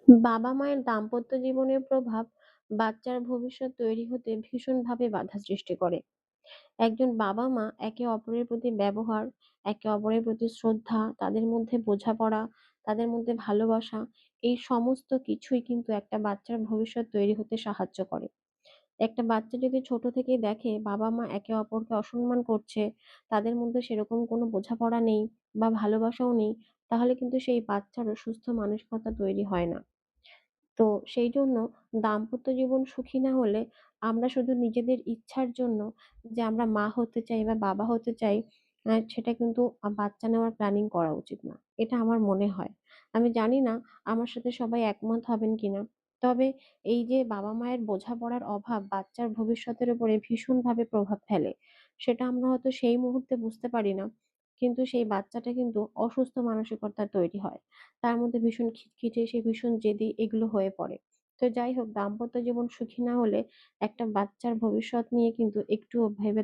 বাবা-মায়ের দাম্পত্য জীবনের প্রভাব বাচ্চার ভবিষ্যৎ তৈরি হতে ভীষণভাবে বাধা সৃষ্টি করে। একজন বাবা-মা একে অপরের প্রতি ব্যবহার, একে অপরের প্রতি শ্রদ্ধা, তাদের মধ্যে বোঝাপড়া, তাদের মধ্যে ভালোবাসা, এই সমস্ত কিছুই কিন্তু একটা বাচ্চার ভবিষ্যৎ তৈরি হতে সাহায্য করে। একটা বাচ্চা যদি ছোট থেকেই দেখে বাবা-মা একে অপরকে অসম্মান করছে, তাদের মধ্যে সেরকম কোনো বোঝাপড়া নেই বা ভালোবাসাও নেই, তাহলে কিন্তু সেই বাচ্চারও সুস্থ মানসিকতা তৈরি হয় না। তো সেইজন্য দাম্পত্য জীবন সুখী না হলে আমরা শুধু নিজেদের ইচ্ছার জন্য যে আমরা মা হতে চাই বা বাবা হতে চাই, সেটা কিন্তু বাচ্চা নেওয়ার প্ল্যানিং করা উচিত না। এটা আমার মনে হয়। আমি জানি না আমার সাথে সবাই একমত হবেন কিনা। তবে এই যে বাবা-মায়ের বোঝাপড়ার অভাব বাচ্চার ভবিষ্যতের উপরে ভীষণভাবে প্রভাব ফেলে। সেটা আমরা হয়তো সেই মুহূর্তে বুঝতে পারি না। কিন্তু সেই বাচ্চাটা কিন্তু অসুস্থ মানসিকতার তৈরি হয়। তার মধ্যে ভীষণ খিটখিটে, সে ভীষণ জেদি এগুলো হয়ে পড়ে। তো যাই হোক দাম্পত্য জীবন সুখী না হলে একটা বাচ্চার ভবিষ্যৎ নিয়ে কিন্তু একটুও ভেবে